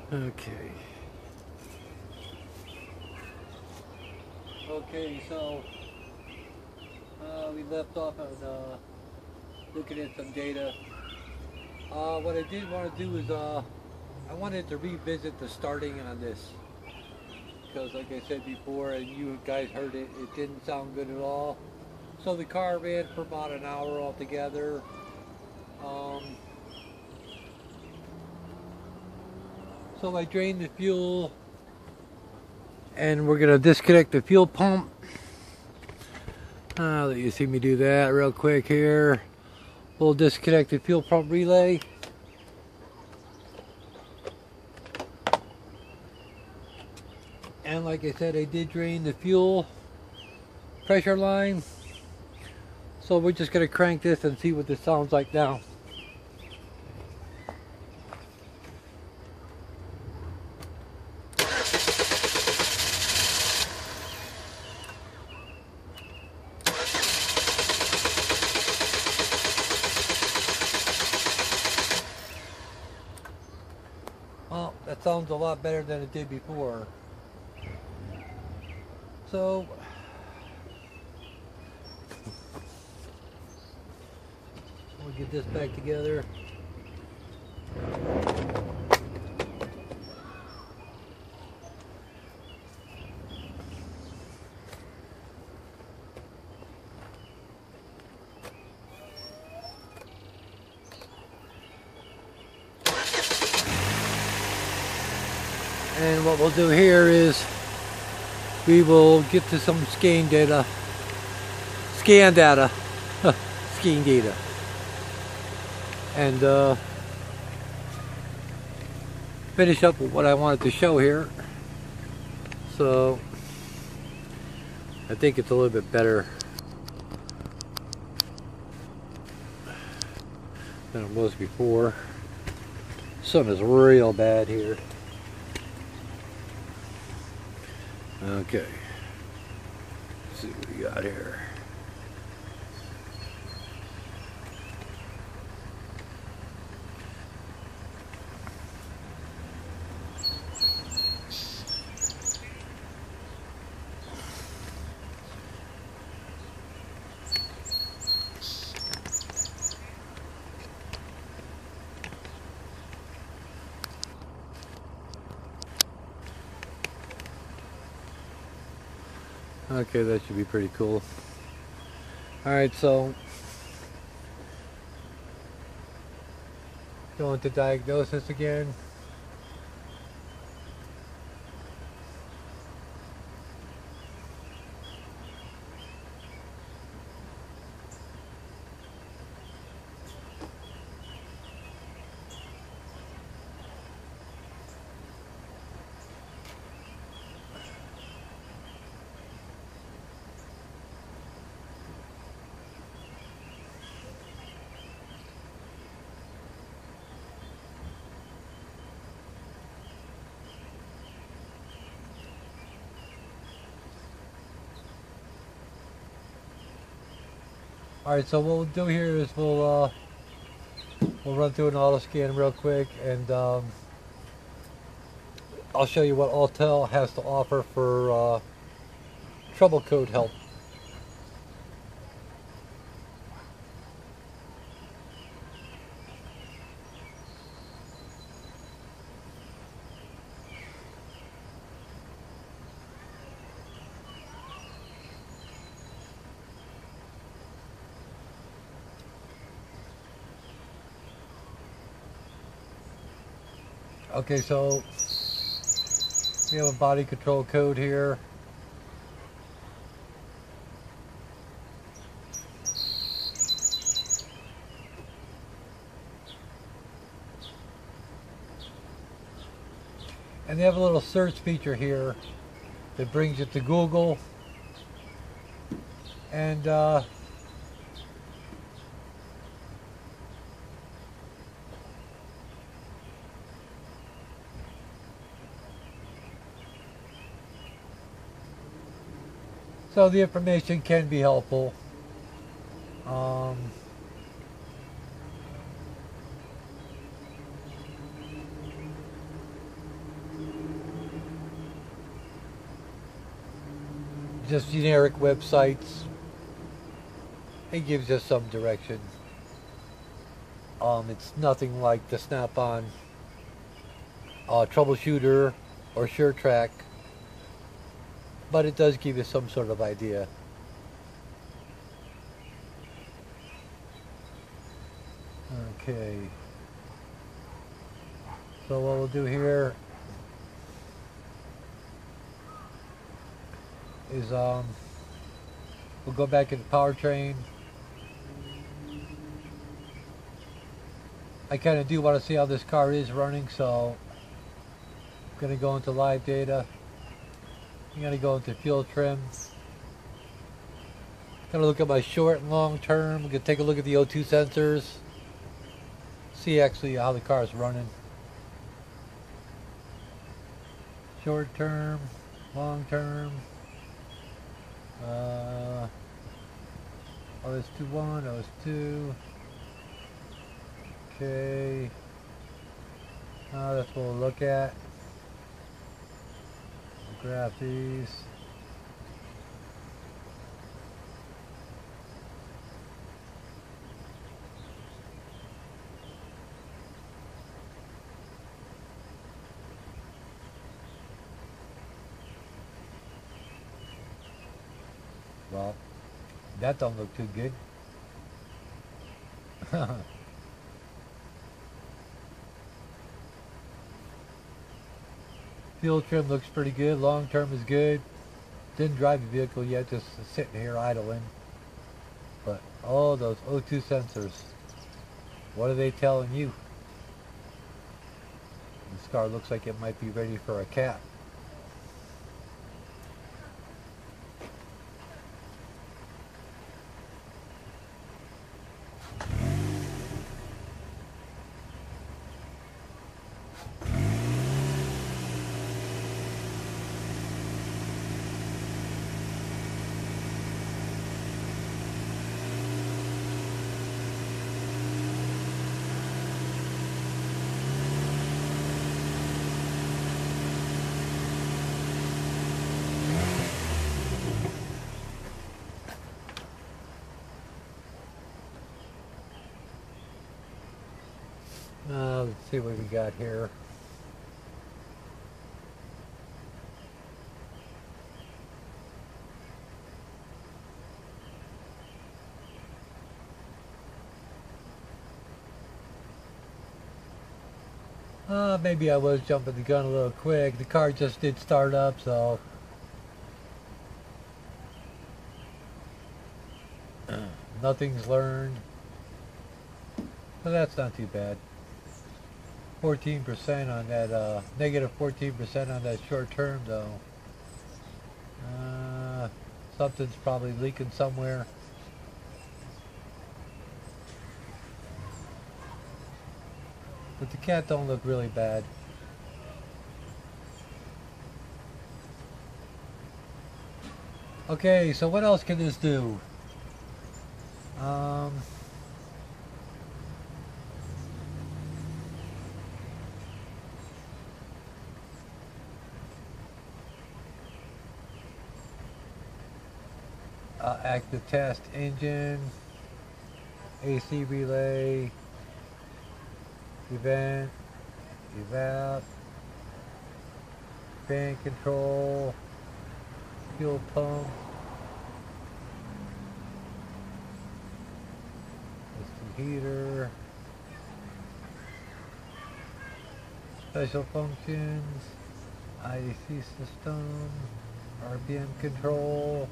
Okay. Okay, so we left off on looking at some data. What I did want to do is I wanted to revisit the starting on this because, like I said before, and you guys heard it, it didn't sound good at all. So the car ran for about an hour altogether. So I drained the fuel, and we're gonna disconnect the fuel pump. Let you see me do that real quick here. We'll disconnect the fuel pump relay. And like I said, I did drain the fuel pressure line. So we're just gonna crank this and see what this sounds like now. Well, that sounds a lot better than it did before. So we'll get this back together. And what we'll do here is we will get to some scan data, and finish up with what I wanted to show here. So I think it's a little bit better than it was before. Sun is real bad here. Okay, let's see what we got here. Okay, that should be pretty cool. Alright, so going to diagnosis again. Alright, so what we'll do here is we'll run through an auto scan real quick, and I'll show you what Autel has to offer for trouble code help. Okay, so we have a body control code here. And they have a little search feature here that brings it to Google. And so the information can be helpful. just generic websites. It gives us some direction. It's nothing like the Snap-on troubleshooter or SureTrack, but it does give you some sort of idea. Okay. So what we'll do here is we'll go back into powertrain. I kind of do want to see how this car is running, so I'm going to go into live data. I'm going to go into fuel trim. Going to look at my short and long term. I'm going to take a look at the O2 sensors. See actually how the car is running. Short term, long term. OS21, OS2. Okay. That's what we'll look at. We'll graph these. Well, that don't look too good. Fuel trim looks pretty good. Long term is good. Didn't drive the vehicle yet, just sitting here idling. But oh, those O2 sensors. What are they telling you? This car looks like it might be ready for a cat. Let's see what we got here. Maybe I was jumping the gun a little quick. The car just did start up, so nothing's learned. But that's not too bad. 14% on that, negative 14% on that short term though. Something's probably leaking somewhere. But the cat don't look really bad. Okay, so what else can this do? Active test engine, AC relay, event, evap, fan control, fuel pump, system heater, special functions, IAC system, RPM control.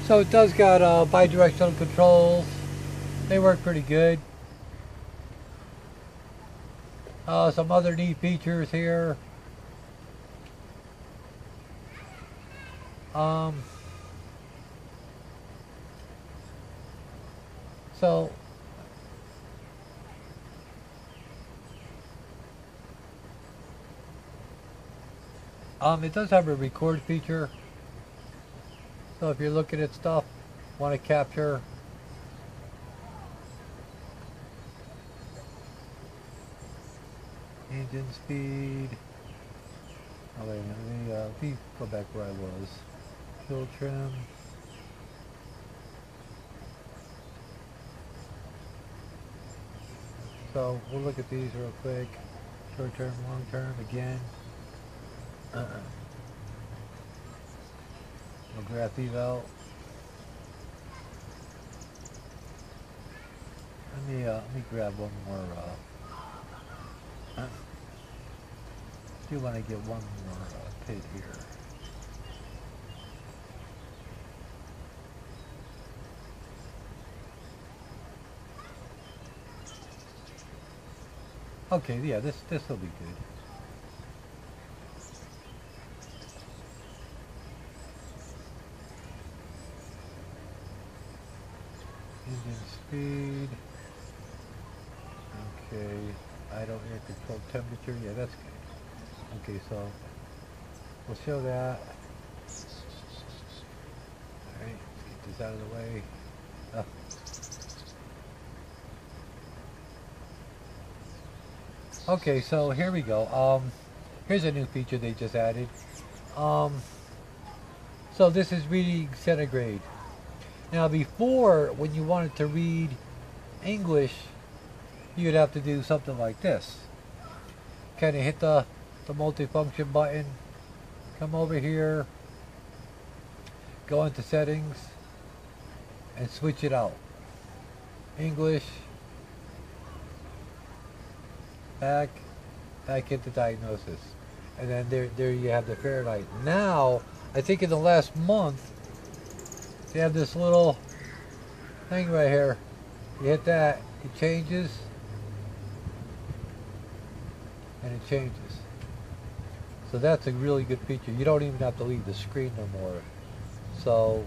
So it does got bi-directional controls. They work pretty good. Some other neat features here. So it does have a record feature. So if you're looking at stuff, want to capture, engine speed. Oh wait a minute, let me go back where I was. Fuel trim. So we'll look at these real quick. Short term, long term, again. We'll graph these out. Let me grab one more. Do want to get one more pit here. Okay, yeah, this will be good. Engine speed. Okay, idle air control temperature. Yeah, that's good. Okay, so we'll show that. Alright, let's get this out of the way. Okay, so here we go. Here's a new feature they just added. So this is reading centigrade. Now before, when you wanted to read English, you'd have to do something like this. Kind of hit the multifunction button, come over here, go into settings, and switch it out. English, back into diagnosis. And then there you have the Fahrenheit. Now, I think in the last month, they have this little thing right here. You hit that, it changes, and it changes. So that's a really good feature. You don't even have to leave the screen no more. So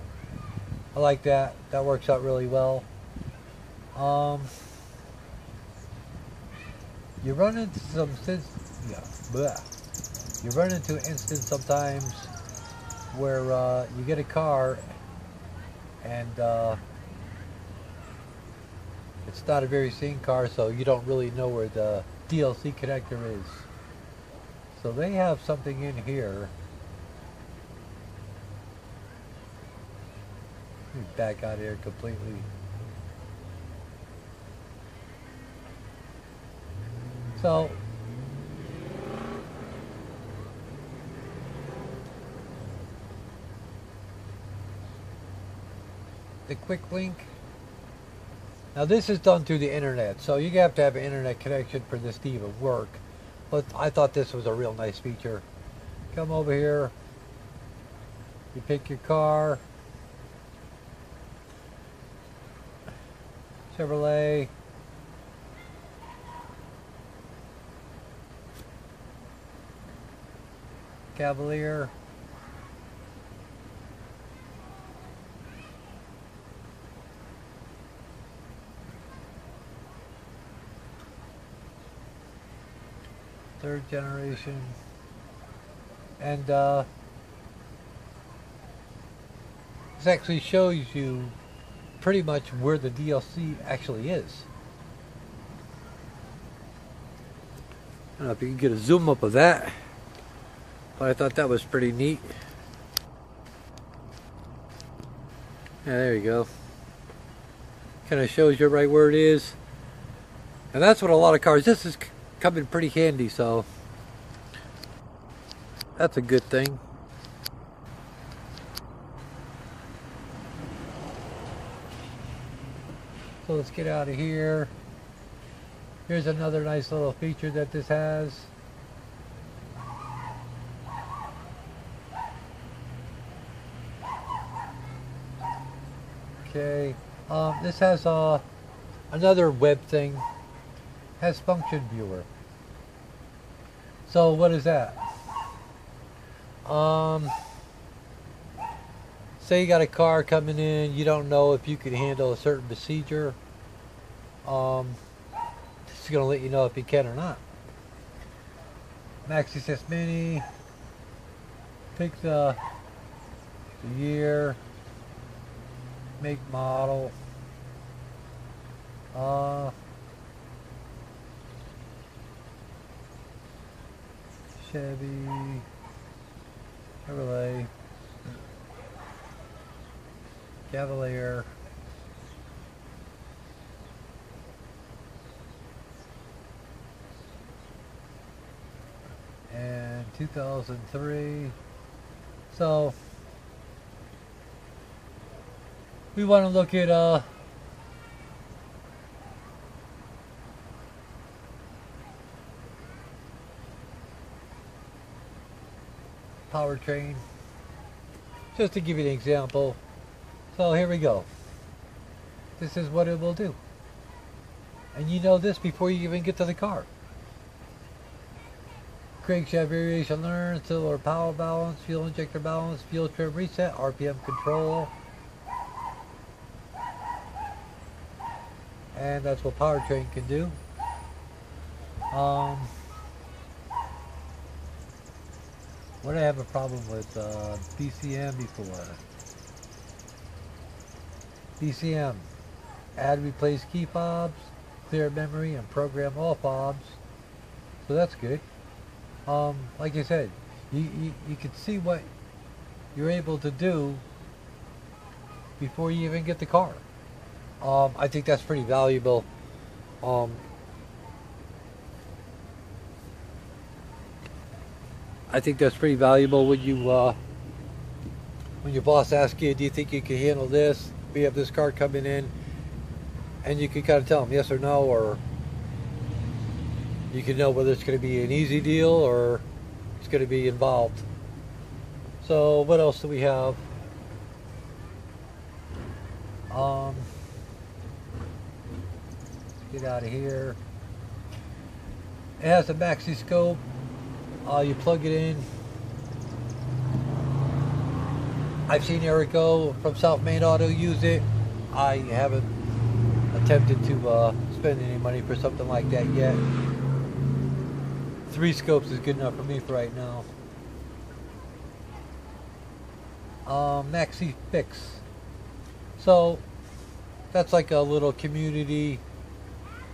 I like that. That works out really well. You run into some you run into an instance sometimes where you get a car and it's not a very seen car, so you don't really know where the DLC connector is. So they have something in here. Let me back out of here completely. So the quick link. Now this is done through the internet, so you have to have an internet connection for this to even work. But I thought this was a real nice feature. Come over here, you pick your car, Chevrolet, Cavalier, third generation, and this actually shows you pretty much where the DLC actually is. I don't know if you can get a zoom up of that, but I thought that was pretty neat. Yeah, there you go. Kind of shows you right where it is, and that's what a lot of cars. This is coming pretty handy, so that's a good thing. So let's get out of here. Here's another nice little feature that this has. Okay, this has another web thing. Has function viewer. So what is that? Say you got a car coming in, you don't know if you can handle a certain procedure. It's going to let you know if you can or not. Maxisys Mini. Pick the year, make, model. Chevy, Chevrolet, Cavalier, and 2003. So we want to look at powertrain, just to give you an example. So here we go. This is what it will do, and you know this before you even get to the car. Crankshaft variation learn, cylinder power balance, fuel injector balance, fuel trim reset, RPM control, and that's what powertrain can do. What did I have a problem with BCM before? BCM, add, replace key fobs, clear memory, and program all fobs. So that's good. Like I said, you can see what you're able to do before you even get the car. I think that's pretty valuable. I think that's pretty valuable when you when your boss asks you, do you think you can handle this? We have this car coming in, and you can kind of tell them yes or no, or you can know whether it's going to be an easy deal or it's going to be involved. So what else do we have? Get out of here. It has a maxi scope. You plug it in. I've seen Erico from South Main Auto use it. I haven't attempted to spend any money for something like that yet. 3 scopes is good enough for me for right now. Maxi Fix. So that's like a little community.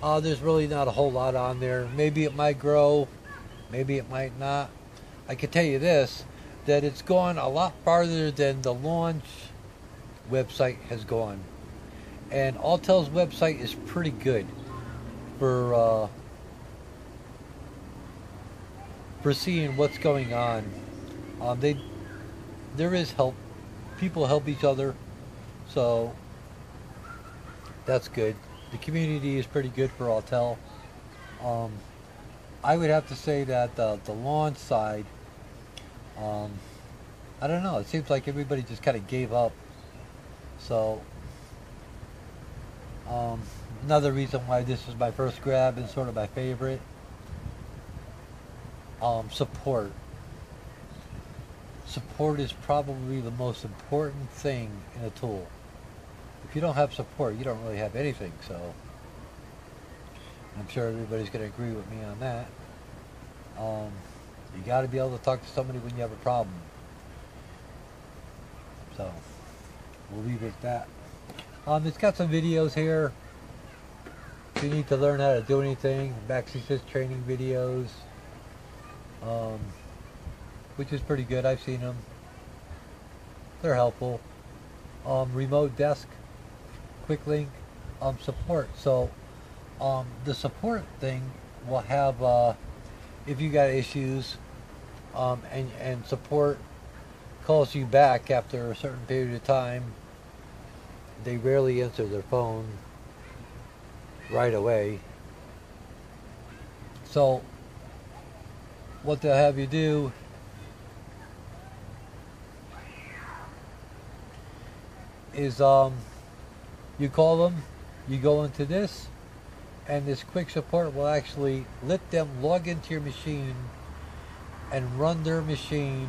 There's really not a whole lot on there. Maybe it might grow, maybe it might not. I can tell you this, that it's gone a lot farther than the launch website has gone. And Autel's website is pretty good for seeing what's going on. There is help. People help each other, so that's good. The community is pretty good for Autel. I would have to say that the launch side, I don't know, it seems like everybody just kind of gave up. So another reason why this is my first grab and sort of my favorite. Support. Support is probably the most important thing in a tool. If you don't have support, you don't really have anything. So I'm sure everybody's going to agree with me on that. You got to be able to talk to somebody when you have a problem. So we'll leave it at that. It's got some videos here. If you need to learn how to do anything, maxisys training videos, which is pretty good. I've seen them. They're helpful. Remote desk, quick link, support. So the support thing will have, if you got issues, and support calls you back after a certain period of time, they rarely answer their phone right away. So what they'll have you do is you call them, you go into this, and this quick support will actually let them log into your machine and run their machine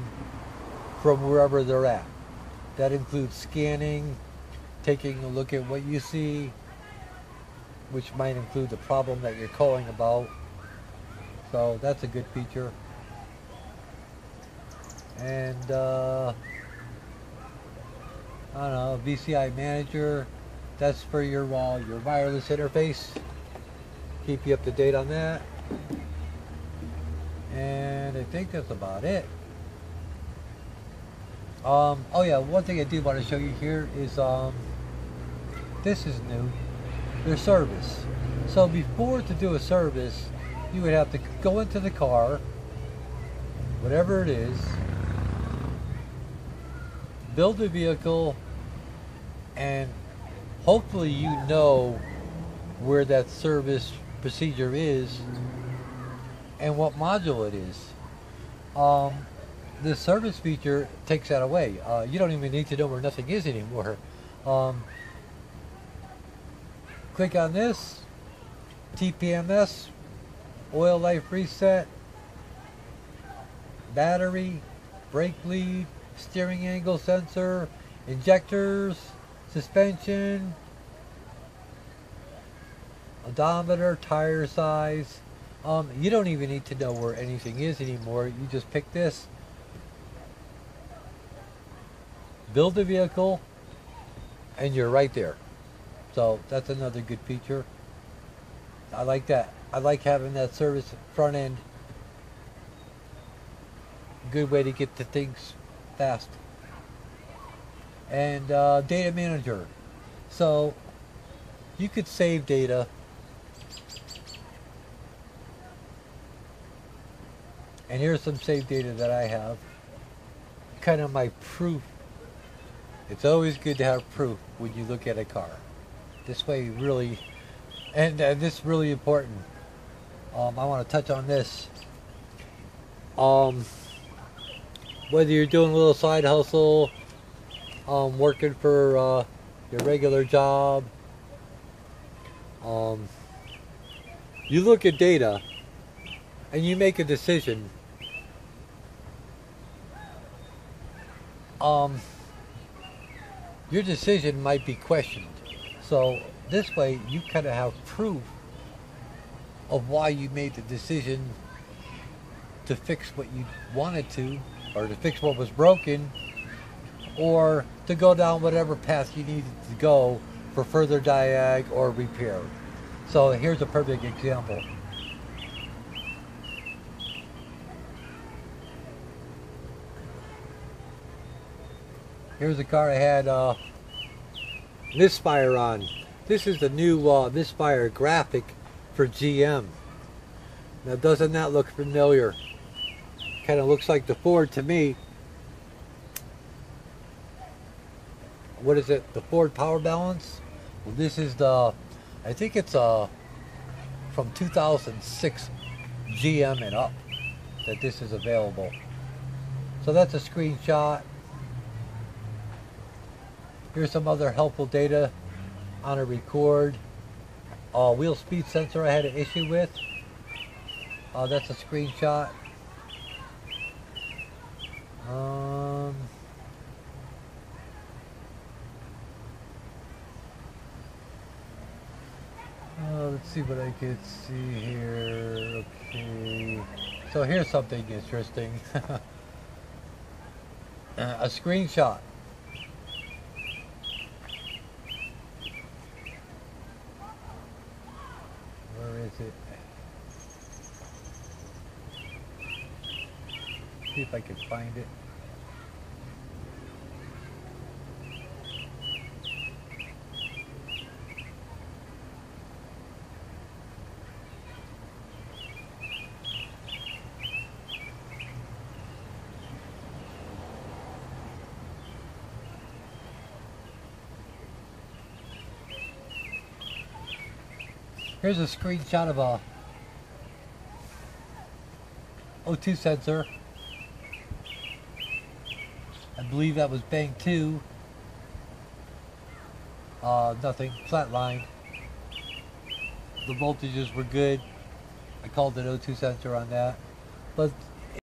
from wherever they're at. That includes scanning, taking a look at what you see, which might include the problem that you're calling about. So that's a good feature. And I don't know, VCI Manager, that's for your wireless interface. Keep you up to date on that. And I think that's about it. Oh yeah, one thing I did want to show you here is this is new. Their service. So before to do a service, you would have to go into the car, whatever it is, build a vehicle, and hopefully you know where that service procedure is and what module it is. The service feature takes that away. You don't even need to know where nothing is anymore. Click on this, TPMS, oil life reset, battery, brake lead, steering angle sensor, injectors, suspension, odometer, tire size. You don't even need to know where anything is anymore. You just pick this, build the vehicle, and you're right there. So that's another good feature. I like that. I like having that service front end. Good way to get to things fast. And data manager. So you could save data. And here's some saved data that I have. Kind of my proof. It's always good to have proof when you look at a car. This way really, and this is really important. I want to touch on this. Whether you're doing a little side hustle, working for your regular job, you look at data and you make a decision. Your decision might be questioned. So this way you kind of have proof of why you made the decision to fix what you wanted to, or to fix what was broken, or to go down whatever path you needed to go for further diag or repair. So here's a perfect example. Here's a car I had misfire on. This is the new misfire graphic for GM. Now doesn't that look familiar? Kind of looks like the Ford to me. What is it? The Ford Power Balance? Well, this is the, I think it's from 2006 GM and up that this is available. So that's a screenshot. Here's some other helpful data on a record. Wheel speed sensor I had an issue with. That's a screenshot. Let's see what I can see here. Okay. So here's something interesting. A screenshot. Where is it? See if I can find it. Here's a screenshot of a O2 sensor. I believe that was bank 2. Nothing, flat line. The voltages were good. I called it O2 sensor on that. But